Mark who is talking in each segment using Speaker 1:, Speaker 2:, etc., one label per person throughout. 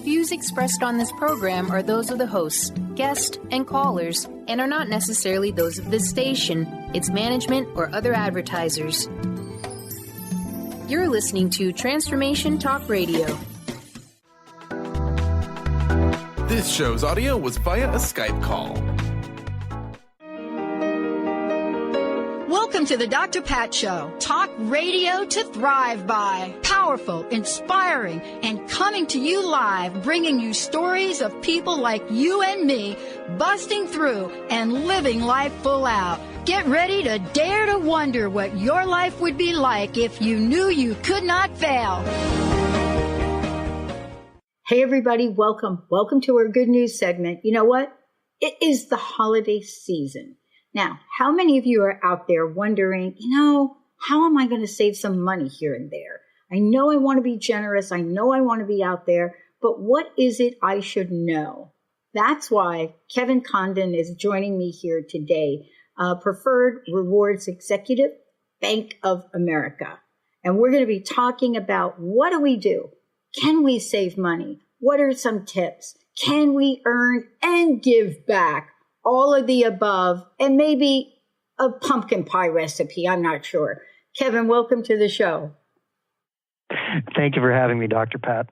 Speaker 1: views expressed on this program are those of the hosts, guests, and callers, and are not necessarily those of this station, its management, or other advertisers. You're listening to Transformation Talk Radio.
Speaker 2: This show's audio was via a Skype call.
Speaker 3: Welcome to the Dr. Pat Show. Talk radio to thrive by. Powerful, inspiring, and coming to you live, bringing you stories of people like you and me, busting through and living life full out. Get ready to dare to wonder what your life would be like if you knew you could not fail.
Speaker 4: Hey everybody, welcome. Welcome to our good news segment. You know what? It is the holiday season. Now, how many of you are out there wondering, how am I going to save some money here and there? I know I want to be generous. I know I want to be out there, but what is it I should know? That's why Kevin Condon is joining me here today, Preferred Rewards Executive, Bank of America. And we're going to be talking about what do we do? Can we save money? What are some tips? Can we earn and give back? All of the above, and maybe a pumpkin pie recipe. I'm not sure. Kevin, welcome to the show.
Speaker 5: Thank you for having me, Dr. Pat.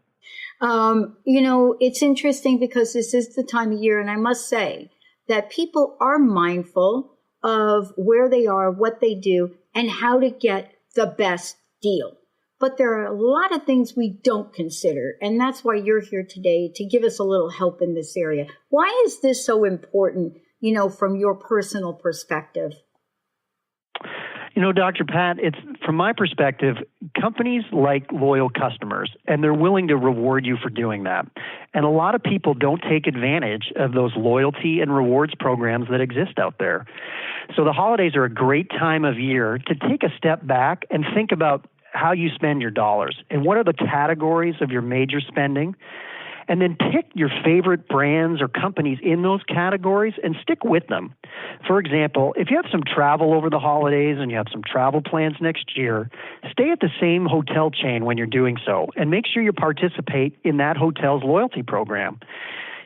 Speaker 4: It's interesting because this is the time of year, and I must say that people are mindful of where they are, what they do, and how to get the best deal. But there are a lot of things we don't consider, and that's why you're here today to give us a little help in this area. Why is this so important, from your personal perspective?
Speaker 5: Dr. Pat, it's from my perspective, companies like loyal customers, and they're willing to reward you for doing that. And a lot of people don't take advantage of those loyalty and rewards programs that exist out there. So the holidays are a great time of year to take a step back and think about how you spend your dollars and what are the categories of your major spending, and then pick your favorite brands or companies in those categories and stick with them. For example, if you have some travel over the holidays and you have some travel plans next year, stay at the same hotel chain when you're doing so and make sure you participate in that hotel's loyalty program.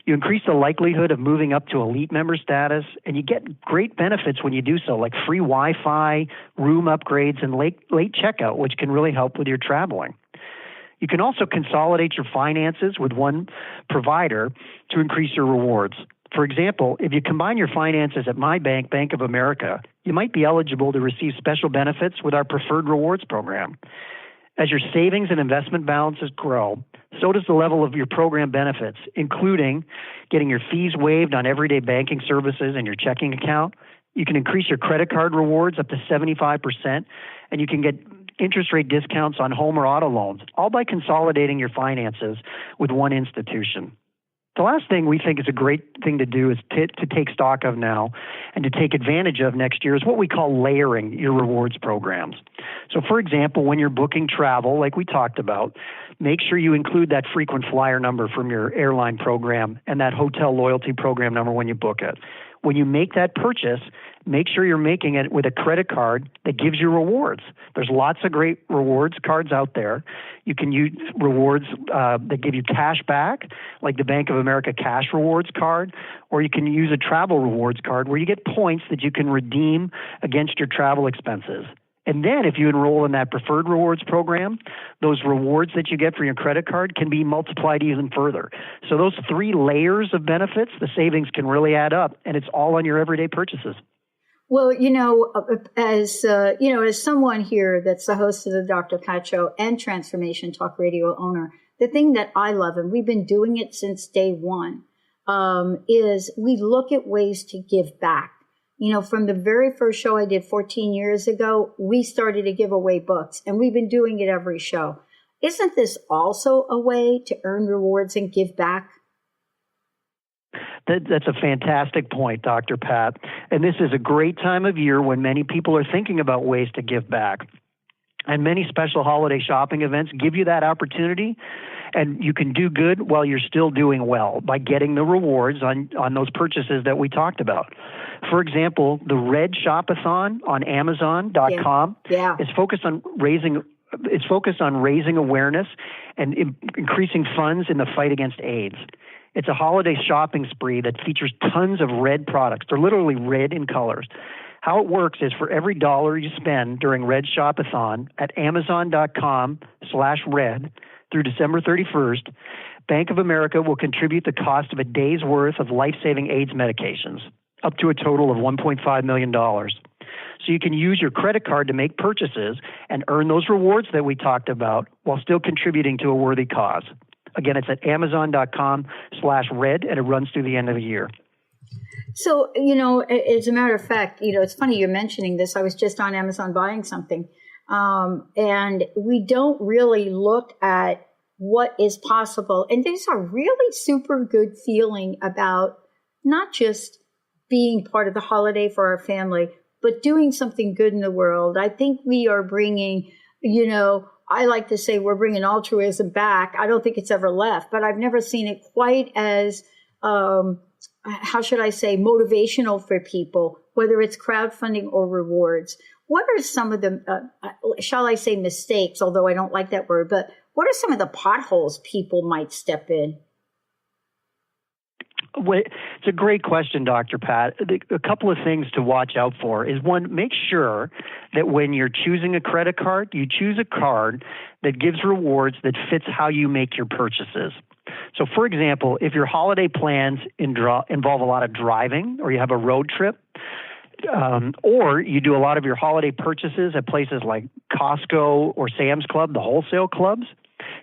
Speaker 5: You increase the likelihood of moving up to elite member status, and you get great benefits when you do so, like free Wi-Fi, room upgrades, and late checkout, which can really help with your traveling. You can also consolidate your finances with one provider to increase your rewards. For example, if you combine your finances at my bank, Bank of America, you might be eligible to receive special benefits with our Preferred Rewards program. As your savings and investment balances grow, so does the level of your program benefits, including getting your fees waived on everyday banking services and your checking account. You can increase your credit card rewards up to 75%, and you can get interest rate discounts on home or auto loans, all by consolidating your finances with one institution. The last thing we think is a great thing to do is to take stock of now and to take advantage of next year is what we call layering your rewards programs. So, for example, when you're booking travel, like we talked about, make sure you include that frequent flyer number from your airline program and that hotel loyalty program number when you book it. When you make that purchase, make sure you're making it with a credit card that gives you rewards. There's lots of great rewards cards out there. You can use rewards that give you cash back, like the Bank of America Cash Rewards card, or you can use a travel rewards card where you get points that you can redeem against your travel expenses. And then if you enroll in that Preferred Rewards program, those rewards that you get for your credit card can be multiplied even further. So those three layers of benefits, the savings can really add up, and it's all on your everyday purchases.
Speaker 4: Well, as someone here that's the host of the Dr. Pat Show and Transformation Talk Radio owner, the thing that I love, and we've been doing it since day one, is we look at ways to give back. From the very first show I did 14 years ago, we started to give away books, and we've been doing it every show. Isn't this also a way to earn rewards and give back?
Speaker 5: That's a fantastic point, Dr. Pat. And this is a great time of year when many people are thinking about ways to give back. And many special holiday shopping events give you that opportunity. And you can do good while you're still doing well by getting the rewards on those purchases that we talked about. For example, the Red Shop-a-thon on Amazon.com is focused on raising It's focused on raising awareness and increasing funds in the fight against AIDS. It's a holiday shopping spree that features tons of red products. They're literally red in colors. How it works is for every $1 you spend during Red Shop-a-thon at Amazon.com/red through December 31st, Bank of America will contribute the cost of a day's worth of life-saving AIDS medications, up to a total of $1.5 million. So you can use your credit card to make purchases and earn those rewards that we talked about while still contributing to a worthy cause. Again, it's at Amazon.com/red, and it runs through the end of the year.
Speaker 4: So, as a matter of fact, it's funny you're mentioning this. I was just on Amazon buying something, and we don't really look at what is possible. And there's a really super good feeling about not just being part of the holiday for our family, but doing something good in the world. I think we are bringing, I like to say we're bringing altruism back. I don't think it's ever left, but I've never seen it quite as, how should I say, motivational for people, whether it's crowdfunding or rewards. What are some of the, shall I say, mistakes, although I don't like that word, but what are some of the potholes people might step in?
Speaker 5: Well, it's a great question, Dr. Pat. A couple of things to watch out for is, one, make sure that when you're choosing a credit card, you choose a card that gives rewards that fits how you make your purchases. So, for example, if your holiday plans involve a lot of driving, or you have a road trip, or you do a lot of your holiday purchases at places like Costco or Sam's Club, the wholesale clubs,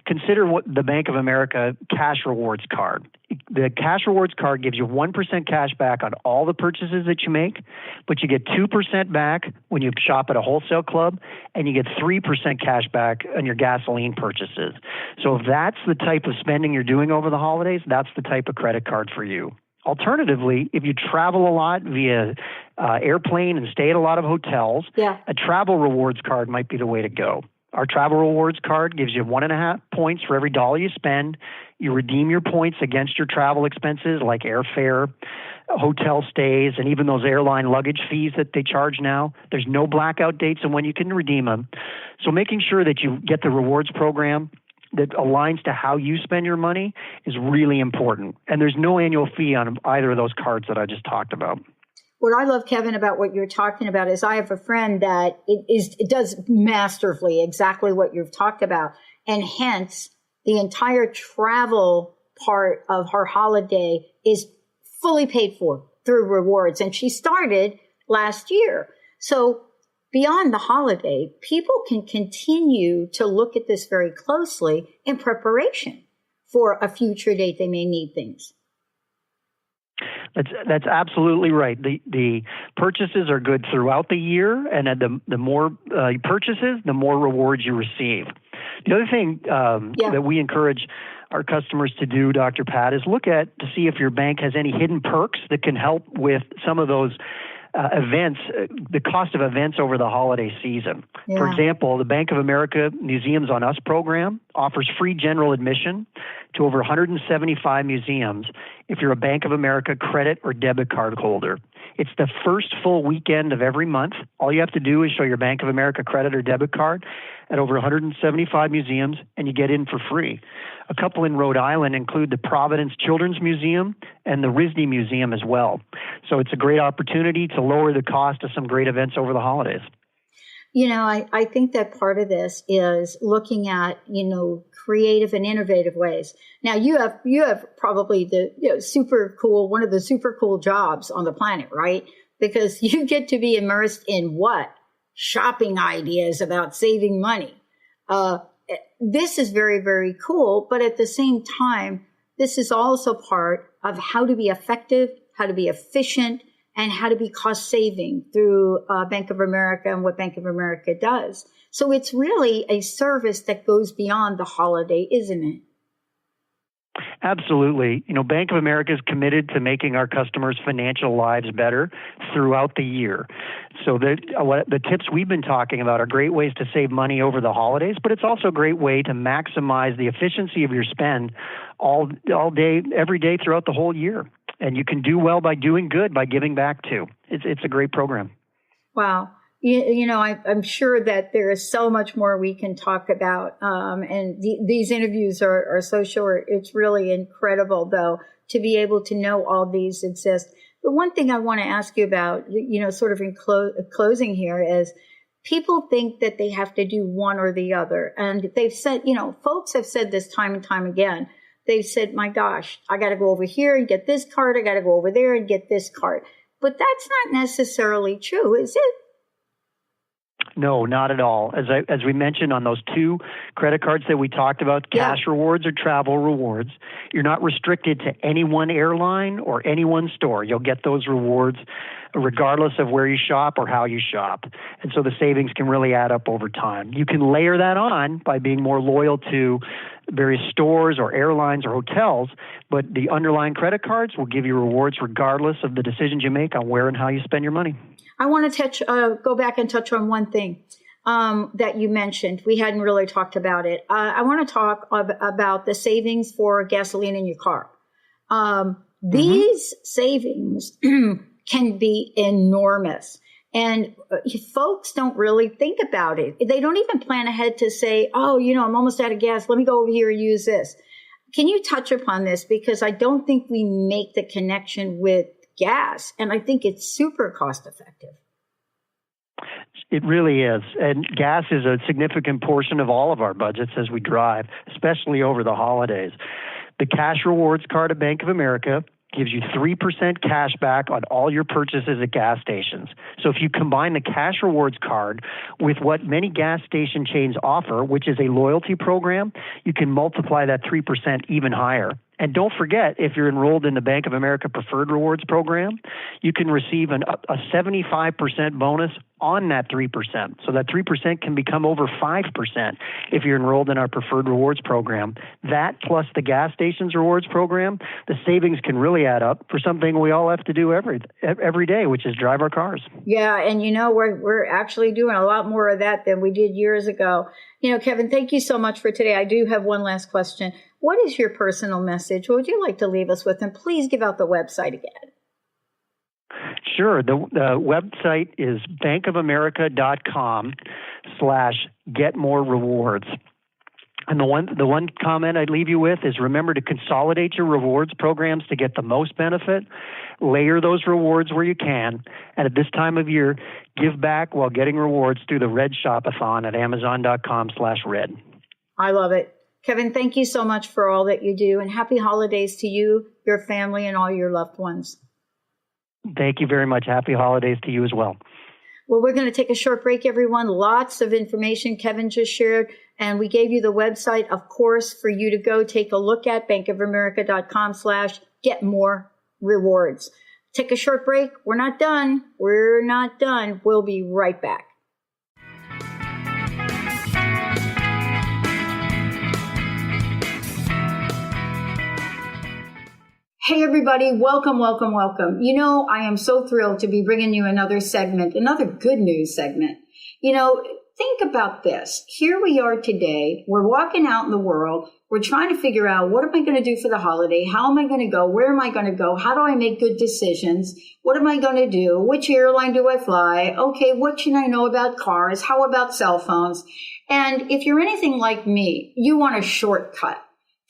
Speaker 5: consider what the Bank of America Cash Rewards Card. The Cash Rewards Card gives you 1% cash back on all the purchases that you make, but you get 2% back when you shop at a wholesale club, and you get 3% cash back on your gasoline purchases. So if that's the type of spending you're doing over the holidays, that's the type of credit card for you. Alternatively, if you travel a lot via airplane and stay at a lot of hotels, a travel rewards card might be the way to go. Our travel rewards card gives you 1.5 points for every $1 you spend. You redeem your points against your travel expenses like airfare, hotel stays, and even those airline luggage fees that they charge now. There's no blackout dates on when you can redeem them. So making sure that you get the rewards program that aligns to how you spend your money is really important. And there's no annual fee on either of those cards that I just talked about.
Speaker 4: What I love, Kevin, about what you're talking about is I have a friend that it does masterfully exactly what you've talked about. And hence, the entire travel part of her holiday is fully paid for through rewards. And she started last year. So beyond the holiday, people can continue to look at this very closely in preparation for a future date they may need things.
Speaker 5: That's absolutely right. The purchases are good throughout the year, and the more purchases, the more rewards you receive. The other thing that we encourage our customers to do, Dr. Pat, is look to see if your bank has any hidden perks that can help with some of those events, the cost of events over the holiday season. Yeah. For example, the Bank of America Museums on Us program offers free general admission to over 175 museums if you're a Bank of America credit or debit card holder. It's the first full weekend of every month. All you have to do is show your Bank of America credit or debit card at over 175 museums, and you get in for free. A couple in Rhode Island include the Providence Children's Museum and the RISD Museum as well. So it's a great opportunity to lower the cost of some great events over the holidays.
Speaker 4: I think that part of this is looking at, creative and innovative ways. Now you have probably the super cool, one of the super cool jobs on the planet, right? Because you get to be immersed in shopping ideas about saving money. This is very, very cool. But at the same time, this is also part of how to be effective, how to be efficient, and how to be cost saving through Bank of America and what Bank of America does. So it's really a service that goes beyond the holiday, isn't it?
Speaker 5: Absolutely. Bank of America is committed to making our customers' financial lives better throughout the year. So the tips we've been talking about are great ways to save money over the holidays, but it's also a great way to maximize the efficiency of your spend all day, every day throughout the whole year. And you can do well by doing good, by giving back too. It's a great program.
Speaker 4: Wow. I'm sure that there is so much more we can talk about. And these interviews are so short. It's really incredible, though, to be able to know all these exist. The one thing I want to ask you about, sort of in closing here is people think that they have to do one or the other. And they've said, folks have said this time and time again. They've said, my gosh, I got to go over here and get this card. I got to go over there and get this card. But that's not necessarily true, is it?
Speaker 5: No, not at all. As we mentioned on those two credit cards that we talked about, cash rewards or travel rewards, you're not restricted to any one airline or any one store. You'll get those rewards regardless of where you shop or how you shop. And so the savings can really add up over time. You can layer that on by being more loyal to various stores or airlines or hotels, but the underlying credit cards will give you rewards regardless of the decisions you make on where and how you spend your money.
Speaker 4: I want to go back and touch on one thing that you mentioned. We hadn't really talked about it. I want to talk about the savings for gasoline in your car. These savings can be enormous. And folks don't really think about it. They don't even plan ahead to say, oh, I'm almost out of gas. Let me go over here and use this. Can you touch upon this? Because I don't think we make the connection with gas, and I think it's super cost effective.
Speaker 5: It really is. And gas is a significant portion of all of our budgets as we drive, especially over the holidays. The Cash Rewards card at Bank of America gives you 3% cash back on all your purchases at gas stations. So if you combine the Cash Rewards card with what many gas station chains offer, which is a loyalty program, you can multiply that 3% even higher. And don't forget, if you're enrolled in the Bank of America Preferred Rewards program, you can receive a 75% bonus on that 3%. So that 3% can become over 5% if you're enrolled in our Preferred Rewards program. That plus the gas station's rewards program, the savings can really add up for something we all have to do every day, which is drive our cars.
Speaker 4: Yeah, and we're actually doing a lot more of that than we did years ago. Kevin, thank you so much for today. I do have one last question. What is your personal message? What would you like to leave us with? And please give out the website again.
Speaker 5: Sure. The website is bankofamerica.com/getmorerewards. And the one comment I'd leave you with is remember to consolidate your rewards programs to get the most benefit. Layer those rewards where you can. And at this time of year, give back while getting rewards through the Red Shop-a-thon at amazon.com/red.
Speaker 4: I love it. Kevin, thank you so much for all that you do, and happy holidays to you, your family, and all your loved ones.
Speaker 5: Thank you very much. Happy holidays to you as well.
Speaker 4: Well, we're going to take a short break, everyone. Lots of information Kevin just shared, and we gave you the website, of course, for you to go take a look at, bankofamerica.com/getmorerewards. Take a short break. We're not done. We'll be right back. Hey, everybody. Welcome. I am so thrilled to be bringing you another segment, another good news segment. Think about this. Here we are today. We're walking out in the world. We're trying to figure out, what am I going to do for the holiday? How am I going to go? Where am I going to go? How do I make good decisions? What am I going to do? Which airline do I fly? Okay, what should I know about cars? How about cell phones? And if you're anything like me, you want a shortcut.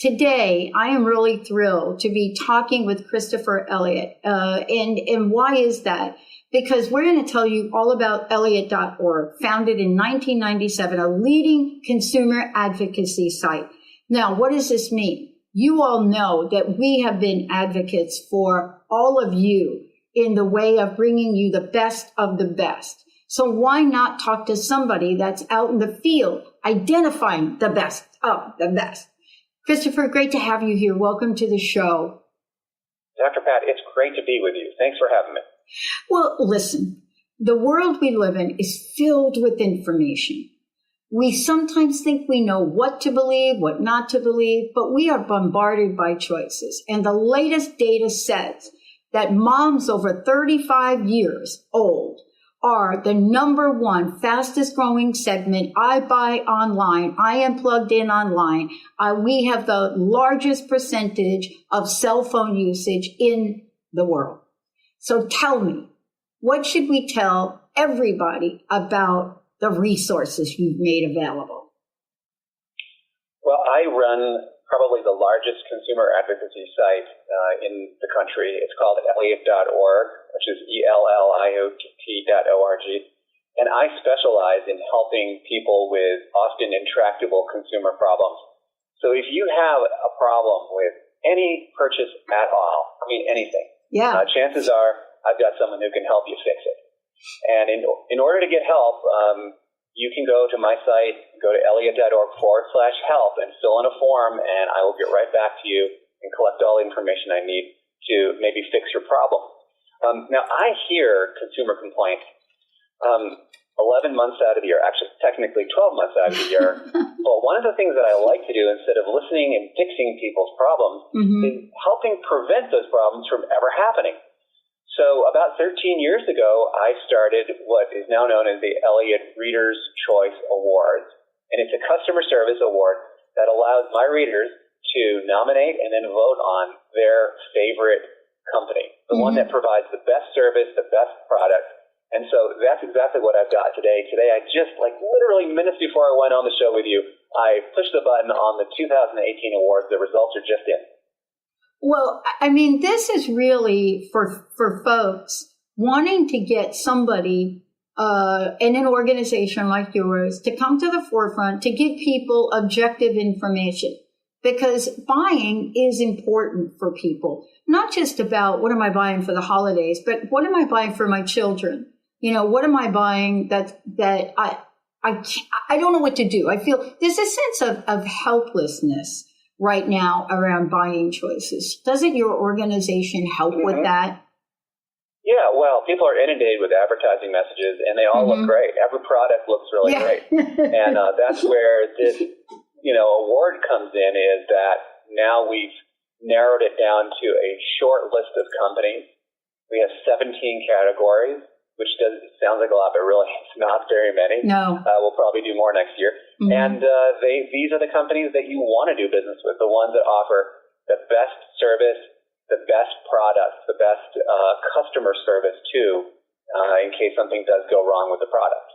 Speaker 4: Today, I am really thrilled to be talking with Christopher Elliott. And why is that? Because we're going to tell you all about Elliott.org, founded in 1997, a leading consumer advocacy site. Now, what does this mean? You all know that we have been advocates for all of you in the way of bringing you the best of the best. So why not talk to somebody that's out in the field identifying the best of the best? Christopher, great to have you here. Welcome to the show.
Speaker 6: Dr. Pat, it's great to be with you. Thanks for having me.
Speaker 4: Well, listen, the world we live in is filled with information. We sometimes think we know what to believe, what not to believe, but we are bombarded by choices. And the latest data says that moms over 35 years old are the number one fastest growing segment. I buy online. I am plugged in online. We have the largest percentage of cell phone usage in the world. So tell me, what should we tell everybody about the resources you've made available?
Speaker 6: Well, I run probably the largest consumer advocacy site in the country. It's called Elliott.org, which is ELLIOTT.org. And I specialize in helping people with often intractable consumer problems. So if you have a problem with any purchase at all, I mean anything, chances are I've got someone who can help you fix it. And in order to get help, you can go to my site, go to Elliott.org/help and fill in a form, and I will get right back to you and collect all the information I need to maybe fix your problem. Now, I hear consumer complaints 11 months out of the year, actually technically 12 months out of the year. But one of the things that I like to do instead of listening and fixing people's problems is helping prevent those problems from ever happening. So about 13 years ago, I started what is now known as the Elliott Reader's Choice Awards. And it's a customer service award that allows my readers to nominate and then vote on their favorite company, the one that provides the best service, the best product. And so that's exactly what I've got today. Today, I just, literally minutes before I went on the show with you, I pushed the button on the 2018 awards. The results are just in.
Speaker 4: Well, I mean, this is really for folks wanting to get somebody in an organization like yours to come to the forefront to give people objective information, because buying is important for people. Not just about what am I buying for the holidays, but what am I buying for my children? You know, what am I buying that I don't know what to do. I feel there's a sense of helplessness right now around buying choices. Doesn't your organization help with that?
Speaker 6: Yeah, well, people are inundated with advertising messages, and they all look great. Every product looks really great. And that's where this, award comes in, is that now we've narrowed it down to a short list of companies. We have 17 categories, which sounds like a lot, but really it's not very many.
Speaker 4: No.
Speaker 6: We'll probably do more next year. And these are the companies that you want to do business with, the ones that offer the best service, the best products, the best customer service, too, in case something does go wrong with the product.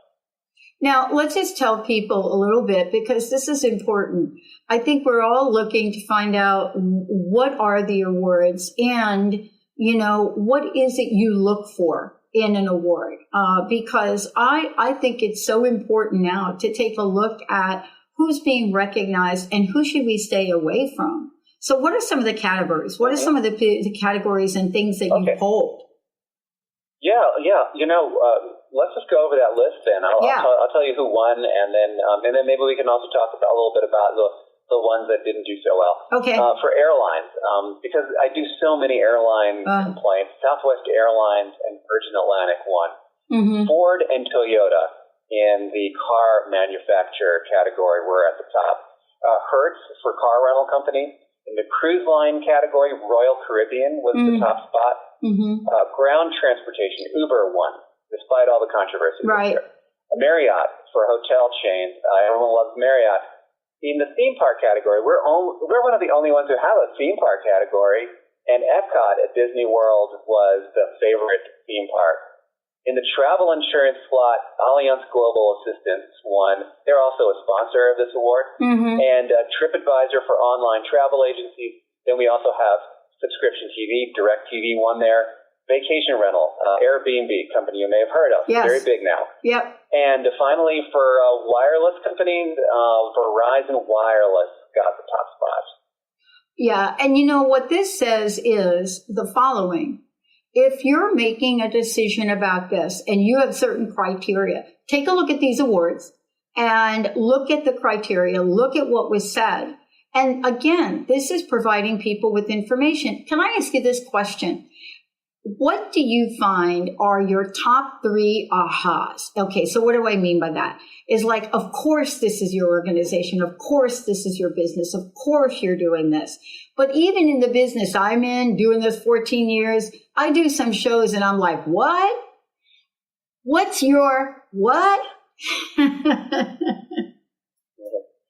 Speaker 4: Now, let's just tell people a little bit, because this is important. I think we're all looking to find out what are the awards and, what is it you look for in an award, because I think it's so important now to take a look at who's being recognized and who should we stay away from. So what are some of the categories? What are some of the categories and things that you hold?
Speaker 6: Yeah. Let's just go over that list then. I'll tell you who won, and then maybe we can also talk a little bit about the ones that didn't do so well.
Speaker 4: Okay.
Speaker 6: For airlines, because I do so many airline complaints, Southwest Airlines and Virgin Atlantic won. Ford and Toyota in the car manufacturer category were at the top. Hertz for car rental companies. In the cruise line category, Royal Caribbean was the top spot. Ground transportation, Uber won, despite all the controversy.
Speaker 4: Right.
Speaker 6: Marriott for hotel chains. Everyone loves Marriott. In the theme park category, we're one of the only ones who have a theme park category, and Epcot at Disney World was the favorite theme park. In the travel insurance slot, Allianz Global Assistance won. They're also a sponsor of this award. And TripAdvisor for online travel agencies. Then we also have subscription TV, DirecTV won there. Vacation rental, Airbnb, company you may have heard of.
Speaker 4: Yes.
Speaker 6: Very big now.
Speaker 4: Yep.
Speaker 6: And finally, for wireless companies, Verizon Wireless got the top spot.
Speaker 4: Yeah, and what this says is the following. If you're making a decision about this and you have certain criteria, take a look at these awards and look at the criteria, look at what was said. And again, this is providing people with information. Can I ask you this question? What do you find are your top 3 ahas? Okay, so what do I mean by that? Is of course this is your organization. Of course this is your business. Of course you're doing this. But even in the business I'm in, doing this 14 years, I do some shows and I'm like, what? What's your what?
Speaker 6: Yeah,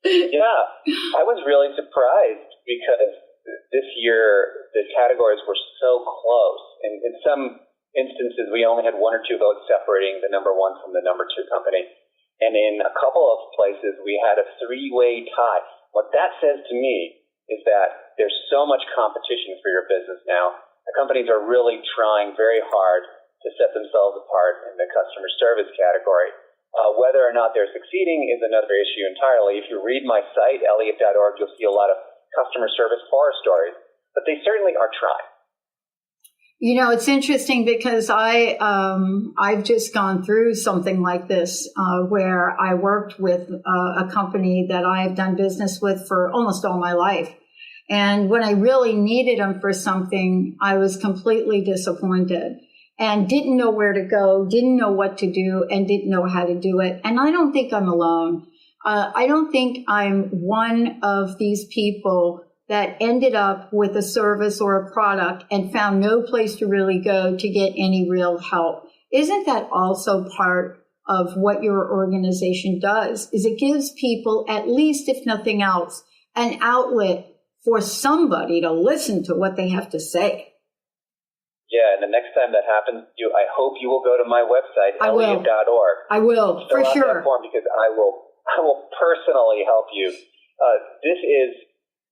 Speaker 6: I was really surprised because this year the categories were so close. And in some instances, we only had 1 or 2 votes separating the number 1 from the number 2 company. And in a couple of places, we had a 3-way tie. What that says to me is that there's so much competition for your business now. The companies are really trying very hard to set themselves apart in the customer service category. Whether or not they're succeeding is another issue entirely. If you read my site, Elliott.org, you'll see a lot of customer service horror stories, but they certainly are trying.
Speaker 4: You know, it's interesting because I've just gone through something like this where I worked with a company that I've done business with for almost all my life. And when I really needed them for something, I was completely disappointed and didn't know where to go, didn't know what to do, and didn't know how to do it. And I don't think I'm alone. I don't think I'm one of these people that ended up with a service or a product and found no place to really go to get any real help. Isn't that also part of what your organization does? Is it gives people, at least if nothing else, an outlet for somebody to listen to what they have to say.
Speaker 6: Yeah, and the next time that happens, I hope you will go to my website, Elliott.org.
Speaker 4: I will, for sure.
Speaker 6: That form because I will personally help you. This is,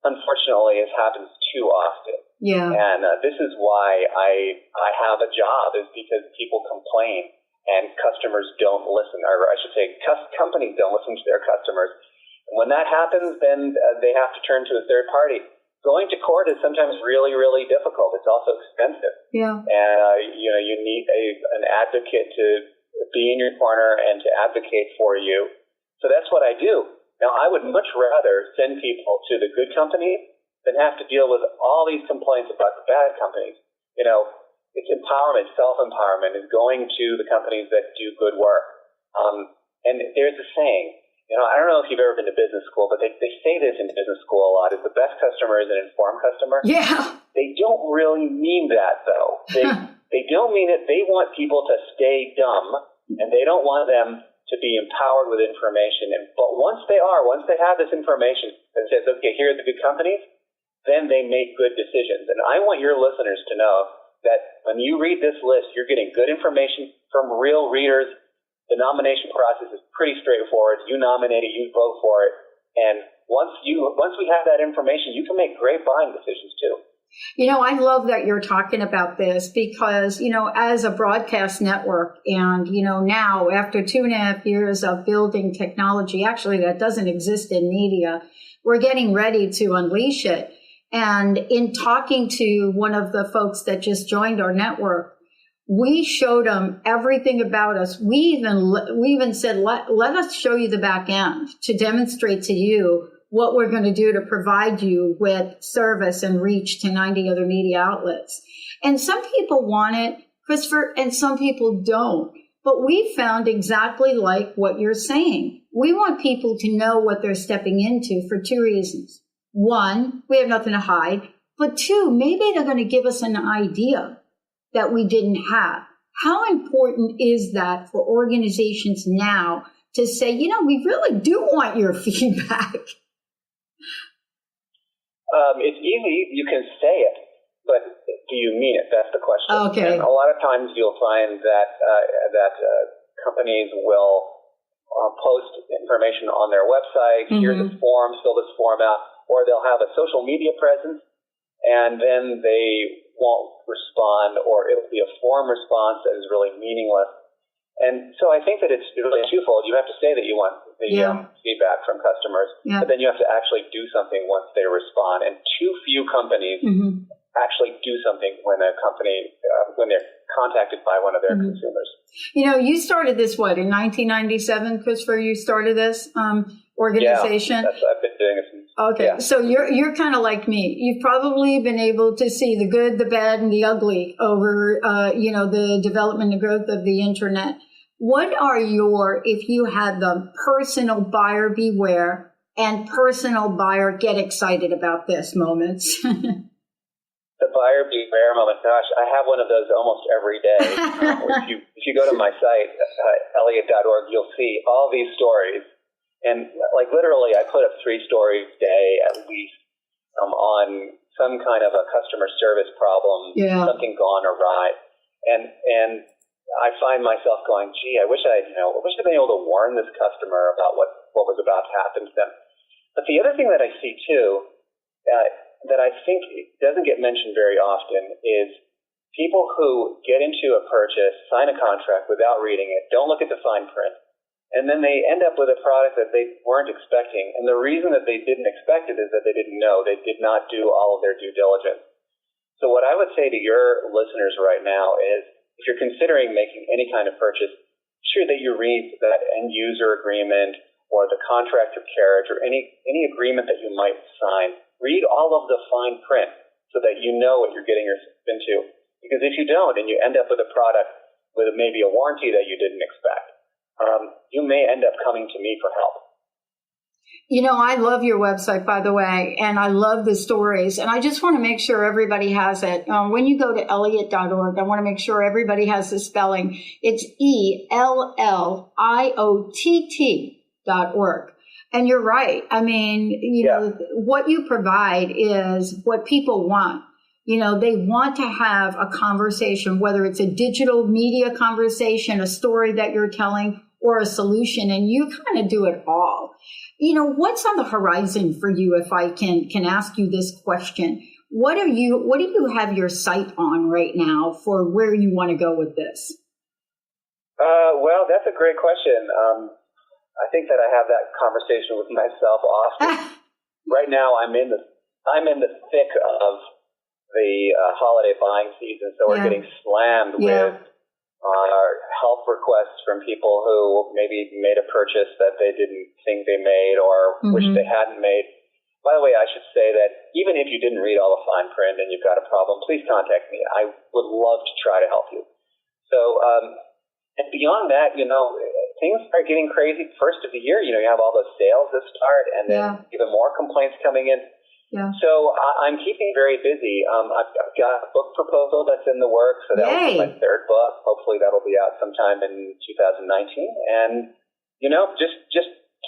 Speaker 6: unfortunately, it happens too often.
Speaker 4: Yeah.
Speaker 6: And this is why I have a job, is because people complain and customers don't listen, or I should say companies don't listen to their customers. And when that happens, then they have to turn to a third party. Going to court is sometimes really, really difficult. It's also expensive.
Speaker 4: Yeah.
Speaker 6: And, you need an advocate to be in your corner and to advocate for you. So that's what I do. Now, I would much rather send people to the good companies than have to deal with all these complaints about the bad companies. It's empowerment, self-empowerment is going to the companies that do good work. And there's a saying, I don't know if you've ever been to business school, but they say this in business school a lot, is the best customer is an informed customer.
Speaker 4: Yeah.
Speaker 6: They don't really mean that, though. They don't mean it. They want people to stay dumb, and they don't want them to be empowered with information. But once they have this information that says, okay, here are the good companies, then they make good decisions. And I want your listeners to know that when you read this list, you're getting good information from real readers. The nomination process is pretty straightforward. You nominate it, you vote for it. And once we have that information, you can make great buying decisions too.
Speaker 4: I love that you're talking about this because, as a broadcast network and, now after 2.5 years of building technology, actually that doesn't exist in media, we're getting ready to unleash it. And in talking to one of the folks that just joined our network, we showed them everything about us. We even said, let us show you the back end to demonstrate to you what we're going to do to provide you with service and reach to 90 other media outlets. And some people want it, Christopher, and some people don't. But we found exactly like what you're saying. We want people to know what they're stepping into for 2 reasons. 1, we have nothing to hide. But 2, maybe they're going to give us an idea that we didn't have. How important is that for organizations now to say, we really do want your feedback?
Speaker 6: It's easy. You can say it, but do you mean it? That's the question.
Speaker 4: Okay.
Speaker 6: And a lot of times you'll find that companies will post information on their website. Mm-hmm. Here's this form, fill this form out. Or they'll have a social media presence, and then they won't respond, or it'll be a form response that is really meaningless. And so I think that it's really twofold. You have to say that you want the feedback from customers, but then you have to actually do something once they respond. And too few companies actually do something when when they're contacted by one of their consumers.
Speaker 4: You started this, in 1997, Christopher? You started this organization?
Speaker 6: Yeah, I've been doing it since.
Speaker 4: Okay, so you're kind of like me. You've probably been able to see the good, the bad, and the ugly over, the development and growth of the internet. What are if you had the personal buyer beware and personal buyer get excited about this moments?
Speaker 6: The buyer beware moment. Gosh, I have one of those almost every day. If you go to my site, Elliott.org, you'll see all these stories. And literally, I put up 3 stories a day at least on some kind of a customer service problem, something gone awry. And I find myself going, gee, I wish I'd been able to warn this customer about what was about to happen to them. But the other thing that I see too, that I think doesn't get mentioned very often, is people who get into a purchase, sign a contract without reading it, don't look at the fine print, and then they end up with a product that they weren't expecting. And the reason that they didn't expect it is that they didn't know. They did not do all of their due diligence. So what I would say to your listeners right now is, if you're considering making any kind of purchase, sure that you read that end user agreement or the contract of carriage or any agreement that you might sign. Read all of the fine print so that you know what you're getting yourself into. Because if you don't and you end up with a product with maybe a warranty that you didn't expect, you may end up coming to me for help.
Speaker 4: You know, I love your website, by the way, and I love the stories. And I just want to make sure everybody has it. When you go to Elliott.org, I want to make sure everybody has the spelling. It's ELLIOTT.org. And you're right. I mean, you know, what you provide is what people want. You know, they want to have a conversation, whether it's a digital media conversation, a story that you're telling, or a solution, and you kind of do it all. You know, what's on the horizon for you, if I can ask you this question? What do you have your sight on right now for where you want to go with this?
Speaker 6: Well, that's a great question. I think that I have that conversation with myself often. Right now, I'm in the thick of the holiday buying season, so we're getting slammed with help requests from people who maybe made a purchase that they didn't think they made or wish they hadn't made. By the way, I should say that even if you didn't read all the fine print and you've got a problem, please contact me. I would love to try to help you. So, and beyond that, you know, things are getting crazy. First of the year, you know, you have all those sales that start, and then even more complaints coming in. Yeah. So I'm keeping very busy. I've got a book proposal that's in the works, so that will be my third book. Hopefully that'll be out sometime in 2019. And, you know, just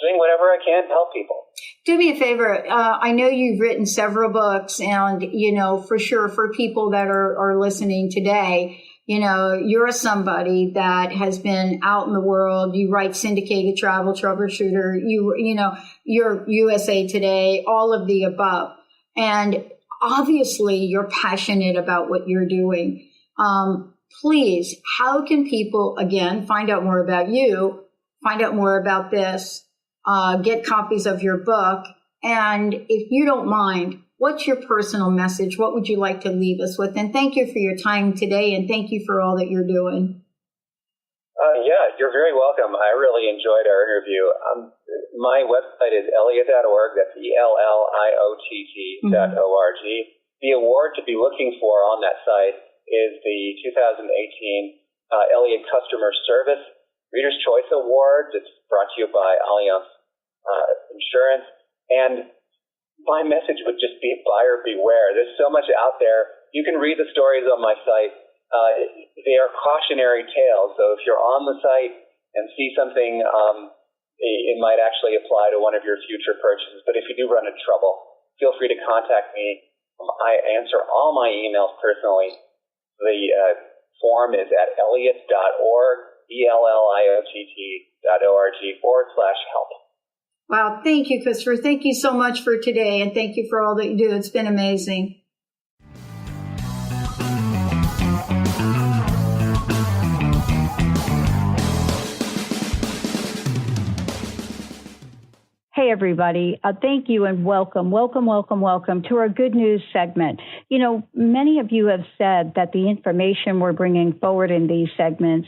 Speaker 6: doing whatever I can to help people.
Speaker 4: Do me a favor. I know you've written several books, and, you know, for sure for people that are listening today, you know, you're somebody that has been out in the world. You write Syndicated Travel, Troubleshooter, you know, you're USA Today, all of the above. And obviously you're passionate about what you're doing. Please, how can people, again, find out more about you, find out more about this, get copies of your book? And if you don't mind, what's your personal message? What would you like to leave us with? And thank you for your time today, and thank you for all that you're doing.
Speaker 6: Yeah, you're very welcome. I really enjoyed our interview. My website is Elliott.org. That's ELLIOTT.org. The award to be looking for on that site is the 2018 Elliott Customer Service Reader's Choice Award. It's brought to you by Allianz Insurance. And my message would just be buyer beware. There's so much out there. You can read the stories on my site. They are cautionary tales. So if you're on the site and see something, it might actually apply to one of your future purchases. But if you do run into trouble, feel free to contact me. I answer all my emails personally. The form is at Elliott.org, ELLIOTT.org/help.
Speaker 4: Wow. Thank you, Christopher. Thank you so much for today, and thank you for all that you do. It's been amazing.
Speaker 3: Hey, everybody. Thank you and welcome to our Good News segment. You know, many of you have said that the information we're bringing forward in these segments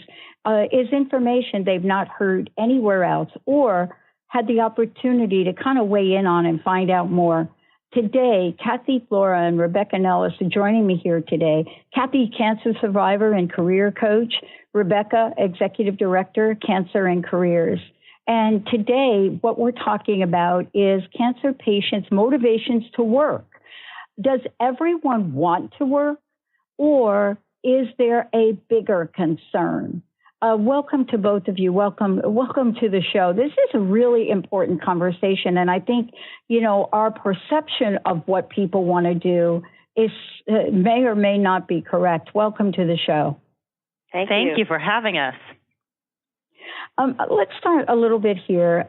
Speaker 3: is information they've not heard anywhere else or had the opportunity to kind of weigh in on and find out more. Today, Kathy Flora and Rebecca Nellis are joining me here today. Kathy, cancer survivor and career coach. Rebecca, executive director, Cancer and Careers. And today, what we're talking about is cancer patients' motivations to work. Does everyone want to work, or is there a bigger concern? Welcome to both of you. Welcome to the show. This is a really important conversation, and I think, you know, our perception of what people want to do is may or may not be correct. Welcome to the show.
Speaker 7: Thank you for having us.
Speaker 4: Let's start a little bit here,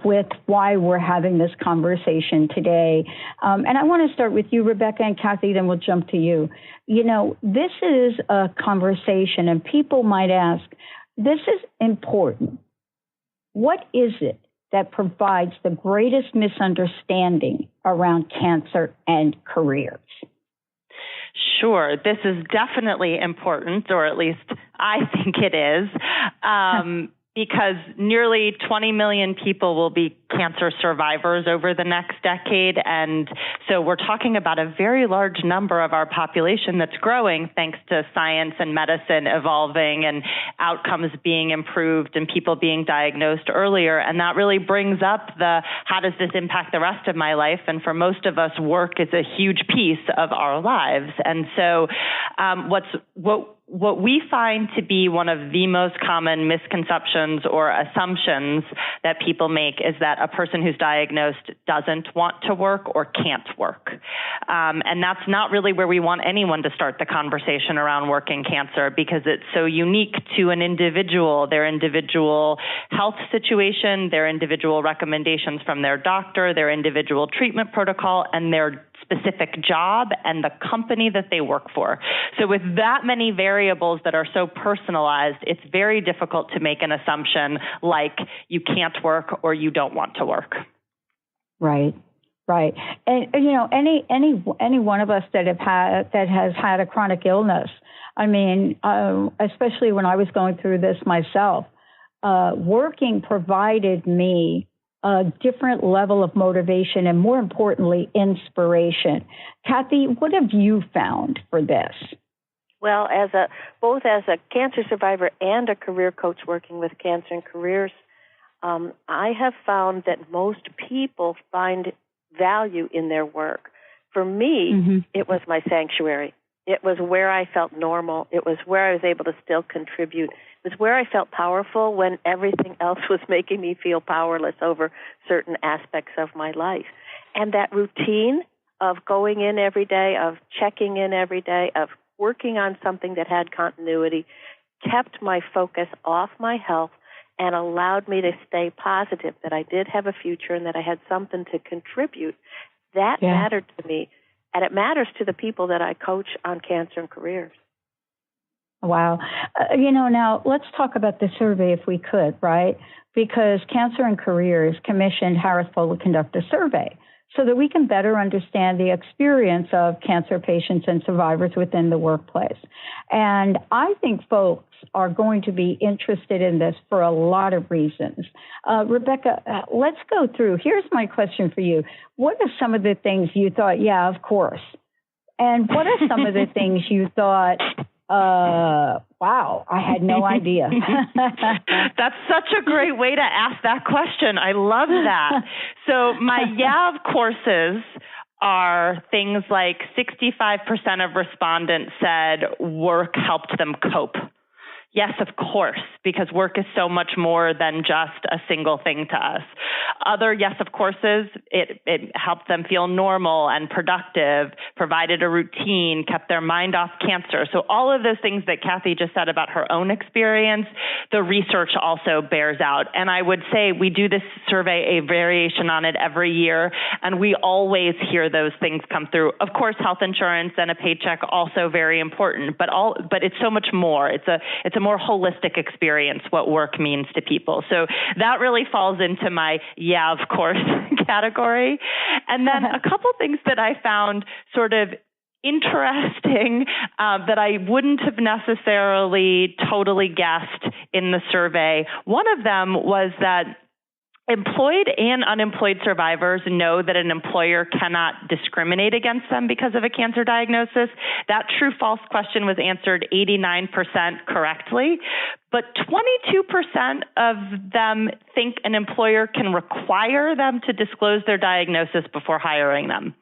Speaker 4: with why we're having this conversation today. And I want to start with you, Rebecca and Kathy, then we'll jump to you. This is a conversation, and people might ask, this is important. What is it that provides the greatest misunderstanding around cancer and careers?
Speaker 7: Sure. This is definitely important, or at least I think it is, because nearly 20 million people will be cancer survivors over the next decade. And so we're talking about a very large number of our population that's growing thanks to science and medicine evolving and outcomes being improved and people being diagnosed earlier. And that really brings up how does this impact the rest of my life? And for most of us, work is a huge piece of our lives. And so what we find to be one of the most common misconceptions or assumptions that people make is that a person who's diagnosed doesn't want to work or can't work. And that's not really where we want anyone to start the conversation around working cancer, because it's so unique to an individual, their individual health situation, their individual recommendations from their doctor, their individual treatment protocol, and their specific job and the company that they work for. So with that many variables that are so personalized, it's very difficult to make an assumption like you can't work or you don't want to work.
Speaker 4: Right. And any one of us that has had a chronic illness, especially when I was going through this myself, working provided me a different level of motivation and, more importantly, inspiration. Kathy, what have you found for this?
Speaker 8: Well, both as a cancer survivor and a career coach working with cancer and careers, I have found that most people find value in their work. For me, It was my sanctuary. It was where I felt normal. It was where I was able to still contribute. It was where I felt powerful when everything else was making me feel powerless over certain aspects of my life. And that routine of going in every day, of checking in every day, of working on something that had continuity, kept my focus off my health and allowed me to stay positive that I did have a future and that I had something to contribute. That mattered to me. And it matters to the people that I coach on cancer and careers.
Speaker 4: Wow. Now let's talk about the survey if we could, right? Because Cancer and Careers commissioned Harris Poll to conduct a survey so that we can better understand the experience of cancer patients and survivors within the workplace. And I think folks are going to be interested in this for a lot of reasons. Rebecca, let's go through. Here's my question for you. What are some of the things you thought, yeah, of course? And what are some of the things you thought, wow, I had no idea?
Speaker 7: That's such a great way to ask that question. I love that. So my of courses are things like 65% of respondents said work helped them cope. Yes, of course, because work is so much more than just a single thing to us. Other yes, of courses, it helped them feel normal and productive, provided a routine, kept their mind off cancer. So all of those things that Kathy just said about her own experience, the research also bears out. And I would say we do this survey, a variation on it every year, and we always hear those things come through. Of course, health insurance and a paycheck also very important, but it's so much more. It's a more holistic experience, what work means to people. So that really falls into my of course category. And then a couple things that I found sort of interesting that I wouldn't have necessarily totally guessed in the survey. One of them was that employed and unemployed survivors know that an employer cannot discriminate against them because of a cancer diagnosis. That true-false question was answered 89% correctly. but 22% of them think an employer can require them to disclose their diagnosis before hiring them.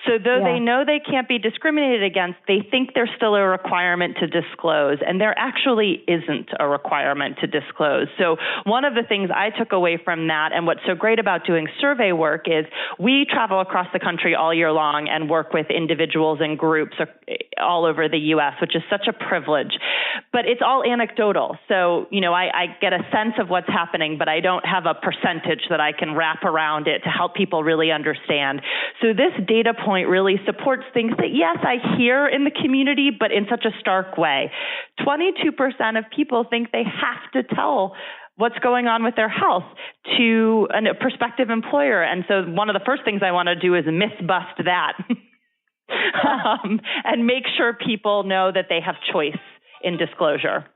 Speaker 7: So though they know they can't be discriminated against, they think there's still a requirement to disclose, and there actually isn't a requirement to disclose. So one of the things I took away from that, and what's so great about doing survey work, is we travel across the country all year long and work with individuals and groups all over the U.S., which is such a privilege. But it's all anecdotal. So, I get a sense of what's happening, but I don't have a percentage that I can wrap around it to help people really understand. So this data point really supports things that, yes, I hear in the community, but in such a stark way. 22% of people think they have to tell what's going on with their health to a prospective employer. And so one of the first things I want to do is myth bust that and make sure people know that they have choice in disclosure.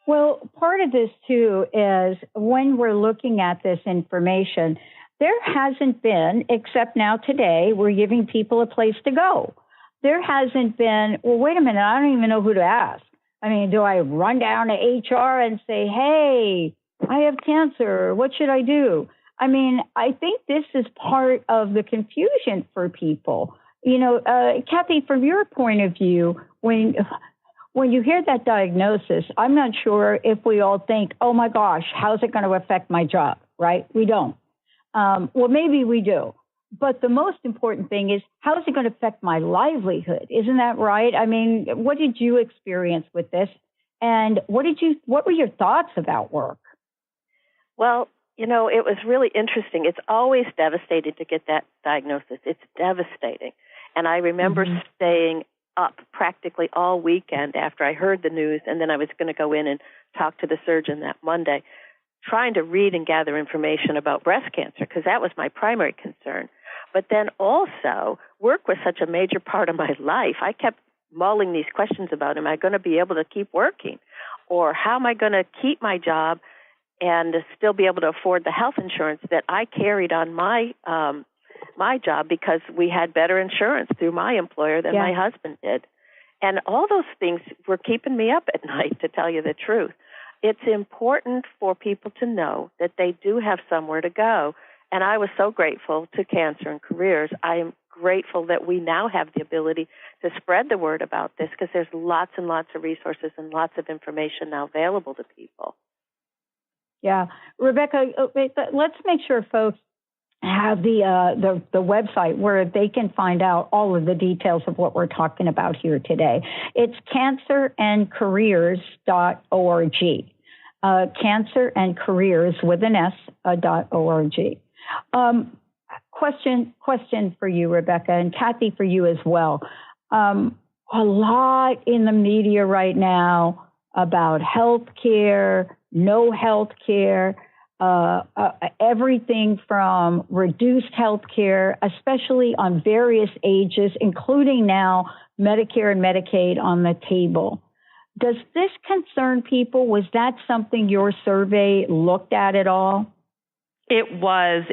Speaker 4: Well, part of this, too, is when we're looking at this information, there hasn't been, except now today, we're giving people a place to go. There hasn't been, well, wait a minute, I don't even know who to ask. I mean, do I run down to HR and say, hey, I have cancer, what should I do? I mean, I think this is part of the confusion for people. Kathy, from your point of view, when you hear that diagnosis, I'm not sure if we all think, oh my gosh, how's it going to affect my job, right? We don't. Well, maybe we do. But the most important thing is, how is it going to affect my livelihood? Isn't that right? I mean, what did you experience with this? And what were your thoughts about work?
Speaker 8: Well, it was really interesting. It's always devastating to get that diagnosis. It's devastating. And I remember staying up practically all weekend after I heard the news, and then I was going to go in and talk to the surgeon that Monday, trying to read and gather information about breast cancer, because that was my primary concern. But then also, work was such a major part of my life. I kept mulling these questions about, am I going to be able to keep working? Or how am I going to keep my job and still be able to afford the health insurance that I carried on my job, because we had better insurance through my employer than my husband did. And all those things were keeping me up at night, to tell you the truth. It's important for people to know that they do have somewhere to go. And I was so grateful to Cancer and Careers. I am grateful that we now have the ability to spread the word about this, because there's lots and lots of resources and lots of information now available to people.
Speaker 4: Yeah. Rebecca, let's make sure folks have the website where they can find out all of the details of what we're talking about here today. It's cancerandcareers.org. Cancerandcareers with an S.org. Question for you, Rebecca, and Kathy, for you as well. A lot in the media right now about health care, no health care, everything from reduced health care, especially on various ages, including now Medicare and Medicaid on the table. Does this concern people? Was that something your survey looked at all?
Speaker 7: It was